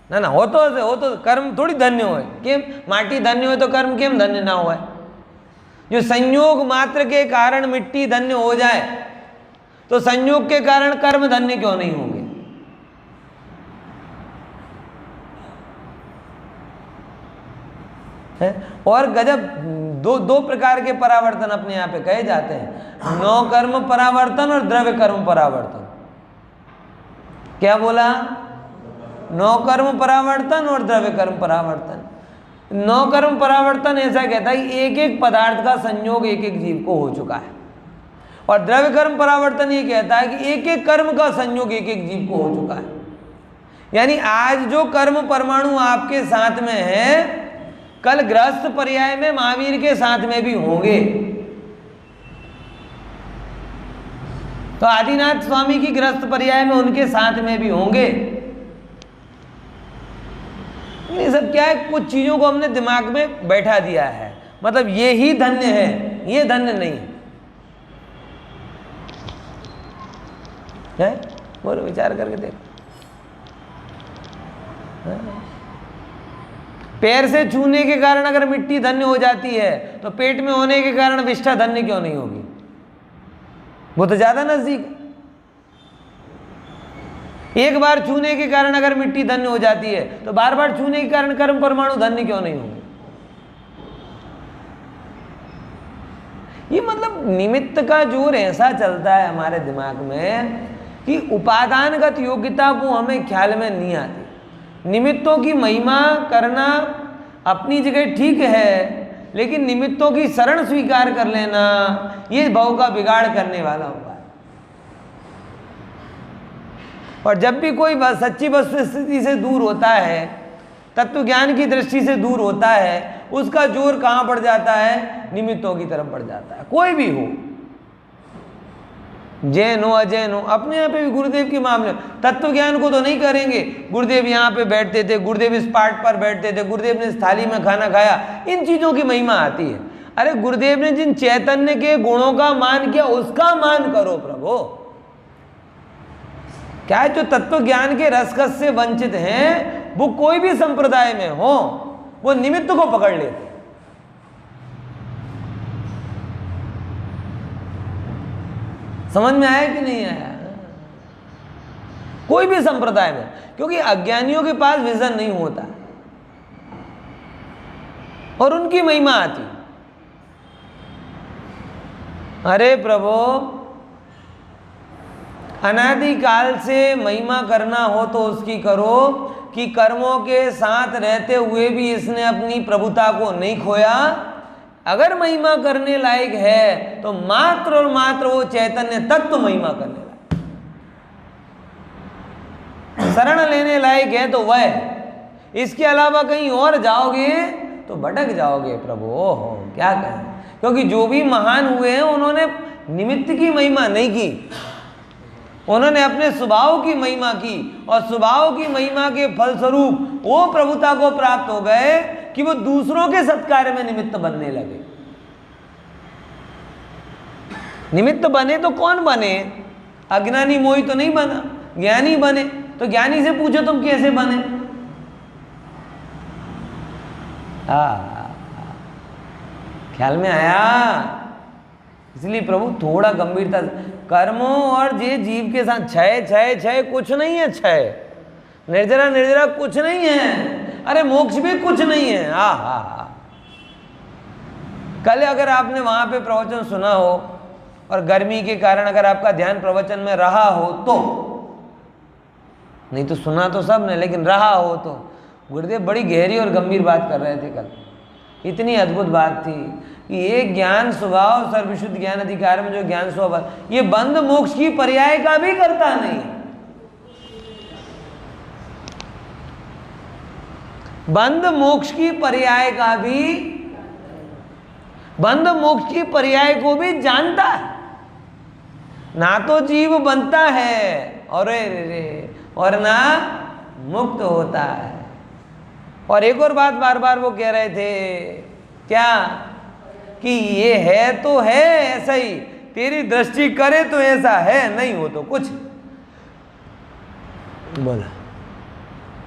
S1: ना ना हो तो कर्म थोड़ी धन्य हो, केम माटी धन्य हो तो कर्म केम धन्य ना हो? जो संयोग मात्र के कारण मिट्टी धन्य हो जाए तो संयोग के कारण कर्म धन्य क्यों नहीं होंगे? और गजब दो प्रकार के परावर्तन अपने यहाँ पे कहे जाते हैं, नौ कर्म परावर्तन और द्रव्य कर्म परावर्तन। क्या बोला? नौ कर्म परावर्तन और द्रव्य कर्म परावर्तन। नौ कर्म परावर्तन ऐसा कहता है कि एक एक पदार्थ का संयोग एक एक जीव को हो चुका है, और द्रव्य कर्म परावर्तन ये कहता है कि एक एक कर्म का संयोग एक एक जीव को हो चुका है। यानी आज जो कर्म परमाणु आपके साथ में है, कल गृहस्थ पर्याय में महावीर के साथ में भी होंगे। तो आदिनाथ स्वामी की गृहस्थ पर्याय में उनके साथ में भी होंगे। ये सब क्या है? कुछ चीजों को हमने दिमाग में बैठा दिया है, मतलब ये ही धन्य है, ये धन्य नहीं है। बोलो, विचार करके देखो। पैर से छूने के कारण अगर मिट्टी धन्य हो जाती है तो पेट में होने के कारण विष्ठा धन्य क्यों नहीं होगी? वो तो ज्यादा नजदीक। एक बार छूने के कारण अगर मिट्टी धन्य हो जाती है तो बार बार छूने के कारण कर्म परमाणु धन्य क्यों नहीं होंगे? ये मतलब निमित्त का जोर ऐसा चलता है हमारे दिमाग में कि उपादानगत योग्यता वो हमें ख्याल में नहीं आती। निमित्तों की महिमा करना अपनी जगह ठीक है, लेकिन निमित्तों की शरण स्वीकार कर लेना ये भाव का बिगाड़ करने वाला हुआ है। और जब भी कोई सच्ची वस्तुस्थिति से दूर होता है, तत्व ज्ञान की दृष्टि से दूर होता है, उसका जोर कहाँ पड़ जाता है? निमित्तों की तरफ पड़ जाता है। कोई भी हो, जैन हो अजैन हो, अपने यहाँ पे भी गुरुदेव के मामले, तत्व ज्ञान को तो नहीं करेंगे। गुरुदेव यहाँ पे बैठते थे, गुरुदेव इस पार्ट पर बैठते थे, गुरुदेव ने इस थाली में खाना खाया, इन चीजों की महिमा आती है। अरे गुरुदेव ने जिन चैतन्य के गुणों का मान किया उसका मान करो प्रभु। क्या है, जो तत्व ज्ञान के रसकस से वंचित हैं, वो कोई भी संप्रदाय में हो, वो निमित्त को पकड़ लेते। समझ में आया कि नहीं आया? कोई भी संप्रदाय में, क्योंकि अज्ञानियों के पास विजन नहीं होता और उनकी महिमा आती। अरे प्रभु, अनादिकाल से महिमा करना हो तो उसकी करो कि कर्मों के साथ रहते हुए भी इसने अपनी प्रभुता को नहीं खोया। अगर महिमा करने लायक है तो मात्र और मात्र वो चैतन्य तत्व महिमा करने लायक, शरण लेने लायक है तो वह। इसके अलावा कहीं और जाओगे तो भटक जाओगे प्रभु। ओहो, क्या कहें, क्योंकि जो भी महान हुए हैं उन्होंने निमित्त की महिमा नहीं की, उन्होंने अपने स्वभाव की महिमा की, और स्वभाव की महिमा के फलस्वरूप वो प्रभुता को प्राप्त हो गए कि वो दूसरों के सत्कार्य में निमित्त बनने लगे। निमित्त बने तो कौन बने? अज्ञानी मोही तो नहीं बना, ज्ञानी बने। तो ज्ञानी से पूछो तुम कैसे बने? ख्याल में आया? इसलिए प्रभु थोड़ा गंभीरता से, कर्मों और ये जीव के साथ क्षय क्षय क्षय कुछ नहीं है, क्षय निर्जरा निर्जरा कुछ नहीं है, अरे मोक्ष भी कुछ नहीं है। कल अगर आपने वहां पे प्रवचन सुना हो और गर्मी के कारण अगर आपका ध्यान प्रवचन में रहा हो तो, नहीं तो सुना तो सब ने, लेकिन रहा हो तो, गुरुदेव बड़ी गहरी और गंभीर बात कर रहे थे कल। इतनी अद्भुत बात थी कि ये ज्ञान स्वभाव सर्वशुद्ध ज्ञान अधिकार में जो ज्ञान स्वभाव, ये बंध मोक्ष की पर्याय का भी करता नहीं। बंध मोक्ष की पर्याय का भी, बंध मोक्ष की पर्याय को भी जानता है। ना तो जीव बनता है और ना मुक्त होता है। और एक और बात बार बार वो कह रहे थे, क्या? कि ये है तो है ऐसा ही, तेरी दृष्टि करे तो ऐसा है, नहीं हो तो कुछ। बोला,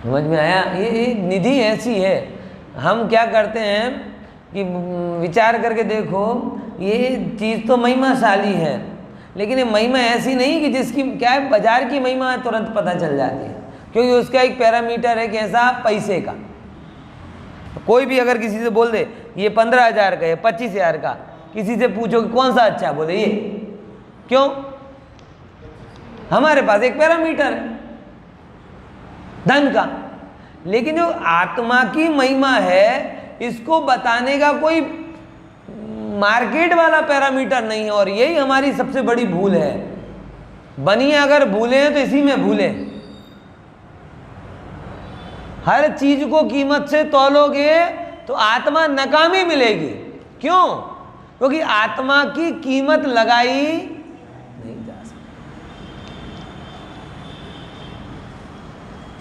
S1: समझ में आया? ये निधि ऐसी है। हम क्या करते हैं कि विचार करके देखो, ये चीज़ तो महिमाशाली है, लेकिन ये महिमा ऐसी नहीं कि जिसकी क्या है, बाजार की महिमा तुरंत पता चल जाती है, क्योंकि उसका एक पैरामीटर है कैसा, पैसे का। कोई भी अगर किसी से बोल दे ये 15,000 का है, 25,000 का, किसी से पूछो कि कौन सा अच्छा, बोले ये। क्यों? हमारे पास एक पैरामीटर है धन का। लेकिन जो आत्मा की महिमा है, इसको बताने का कोई मार्केट वाला पैरामीटर नहीं है। और यही हमारी सबसे बड़ी भूल है। बनिए अगर भूले हैं तो इसी में भूले। हर चीज को कीमत से तौलोगे तो आत्मा नाकामी मिलेगी। क्यों? क्योंकि आत्मा की कीमत लगाई नहीं जा सकती।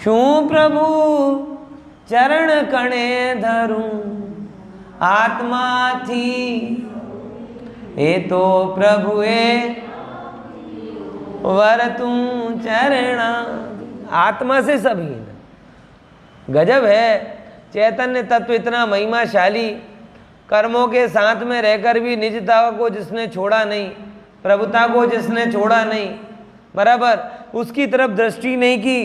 S1: शू प्रभु चरण कणे धरूं, आत्मा थी ए तो प्रभुए वर तू चरणा। आत्मा से सभी गजब है। चैतन्य तत्व इतना महिमाशाली, कर्मों के साथ में रहकर भी निजता को जिसने छोड़ा नहीं, प्रभुता को जिसने छोड़ा नहीं, बराबर उसकी तरफ दृष्टि नहीं की,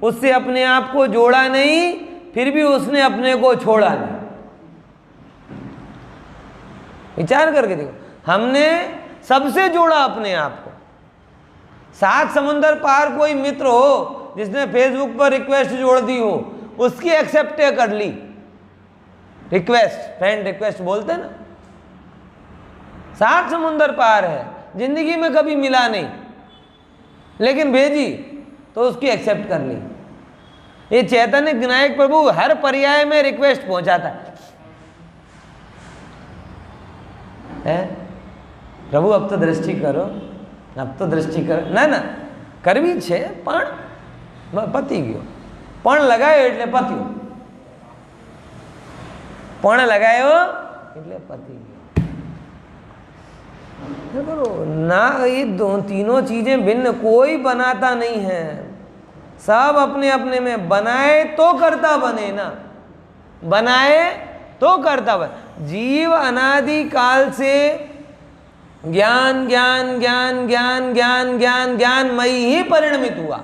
S1: उससे अपने आप को जोड़ा नहीं, फिर भी उसने अपने को छोड़ा नहीं। विचार करके देखो, हमने सबसे जोड़ा अपने आप को। 7 समुंदर पार कोई मित्र हो जिसने फेसबुक पर रिक्वेस्ट जोड़ दी हो, उसकी एक्सेप्ट कर ली। रिक्वेस्ट, फ्रेंड रिक्वेस्ट बोलते हैं ना। 7 समुंदर पार है, जिंदगी में कभी मिला नहीं, लेकिन भेजी तो उसकी एक्सेप्ट कर ली। ये चैतन्य विनायक प्रभु हर पर्याय में रिक्वेस्ट पहुंचाता है। प्रभु अब तो दृष्टि करो, अब तो दृष्टि करो। ना ना करवी छे पण पती गयो। पण लगायो એટલે પત્યું, पण लगायो એટલે પતી गयो। ना ये तीनों चीजें भिन्न कोई बनाता नहीं है, सब अपने अपने में। बनाए तो करता बने ना, बनाए तो करता बने। जीव अनादि काल से ज्ञान ज्ञान ज्ञान ज्ञान ज्ञान ज्ञान ज्ञानमयी ही परिणमित हुआ।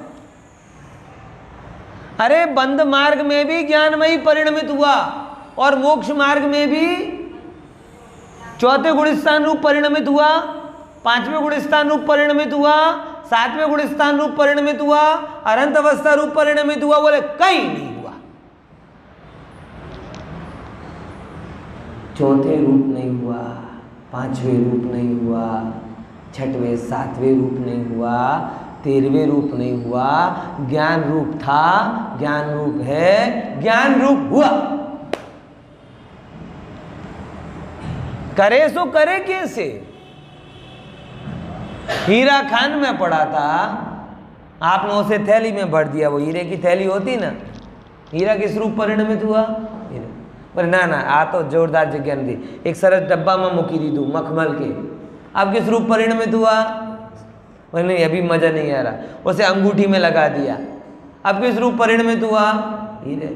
S1: अरे बंद मार्ग में भी ज्ञानमयी परिणमित हुआ। और मोक्ष मार्ग में भी चौथे गुणस्थान रूप परिणमित हुआ, पांचवें गुणस्थान रूप परिणमित हुआ, सातवें गुणस्थान रूप परिणमित हुआ, अनंत अवस्था रूप परिणमित हुआ, बोले कहीं नहीं हुआ। चौथे रूप नहीं हुआ, पांचवें रूप नहीं हुआ, छठवें सातवें रूप नहीं हुआ, 13वें रूप नहीं हुआ। ज्ञान रूप था, ज्ञान रूप है, ज्ञान रूप हुआ। करे सो करे कैसे? हीरा खान में पड़ा था, आपने उसे थैली में भर दिया, वो हीरे की थैली होती ना, हीरा किस रूप परिणमित हुआ? पर ना ना, आ तो जोरदार जगह थी, एक सरस डब्बा में मुकी दी तू मखमल के, अब किस रूप परिणमित हुआ? नहीं, अभी मजा नहीं आ रहा, उसे अंगूठी में लगा दिया, अब किस रूप परिणमित हुआ? हीरे।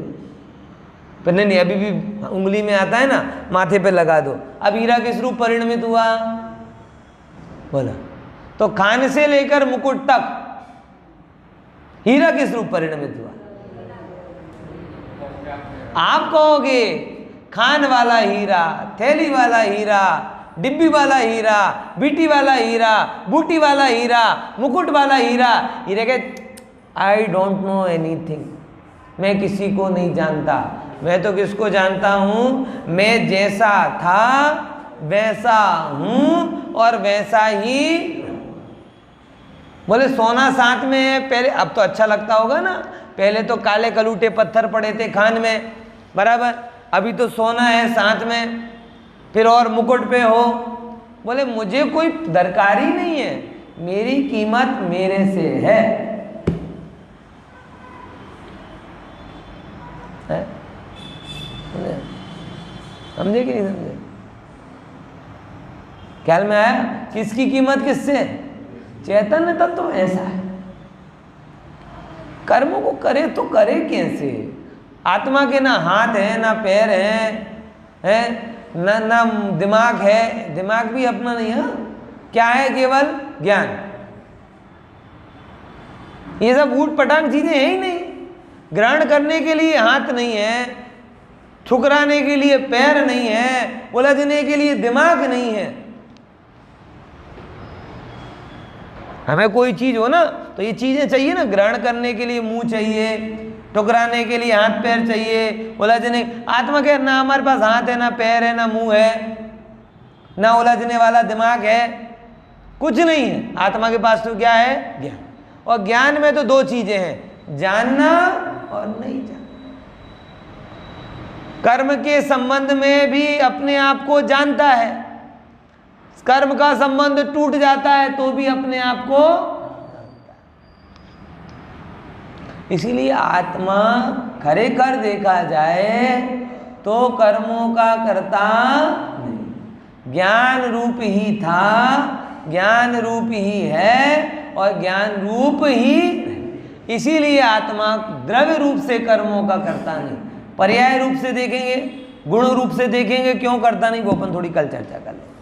S1: पर नहीं, अभी भी उंगली में आता है ना, माथे पे लगा दो, अब हीरा किस रूप परिणमित हुआ? बोला। तो खान से लेकर मुकुट तक हीरा किस रूप परिणमित हुआ? आप कहोगे खान वाला हीरा, थैली वाला हीरा, डिब्बी वाला हीरा, बीटी वाला हीरा, बूटी वाला हीरा, मुकुट वाला हीरा। हीरे के आई डोंट नो एनीथिंग, मैं किसी को नहीं जानता। मैं तो किसको जानता हूं? मैं जैसा था वैसा हूं और वैसा ही। बोले सोना साथ में है पहले, अब तो अच्छा लगता होगा ना, पहले तो काले कलूटे पत्थर पड़े थे खान में, बराबर, अभी तो सोना है साथ में, फिर और मुकुट पे हो। बोले मुझे कोई दरकार ही नहीं है, मेरी कीमत मेरे से है, समझे कि नहीं समझे? ख्याल में आया? किसकी कीमत किससे? चैतन्य तत्व तो ऐसा है। कर्मों को करे तो करे कैसे? आत्मा के ना हाथ है, ना पैर है ना दिमाग है, दिमाग भी अपना नहीं है, क्या है? केवल ज्ञान। ये सब ऊट पटांग चीजें है ही नहीं। ग्रहण करने के लिए हाथ नहीं है, ठुकराने के लिए पैर नहीं है, उलझने के लिए दिमाग नहीं है। हमें कोई चीज हो ना तो ये चीजें चाहिए ना, ग्रहण करने के लिए मुंह चाहिए, ठुकराने के लिए हाथ पैर चाहिए, उलझने। आत्मा के ना हमारे पास हाथ है, ना पैर है, ना मुंह है, ना उलझने वाला दिमाग है, कुछ नहीं है। आत्मा के पास तो क्या है? ज्ञान। और ज्ञान में तो दो चीजें हैं, जानना और नहीं जानना। कर्म के संबंध में भी अपने आप को जानता है, कर्म का संबंध टूट जाता है तो भी अपने आप को जानता है। इसीलिए आत्मा खरे कर देखा जाए तो कर्मों का कर्ता नहीं, ज्ञान रूप ही था, ज्ञान रूप ही है और ज्ञान रूप ही नहीं। इसीलिए आत्मा द्रव्य रूप से कर्मों का कर्ता नहीं, पर्याय रूप से देखेंगे, गुण रूप से देखेंगे क्यों करता नहीं, वो अपन थोड़ी कल चर्चा कर लेंगे।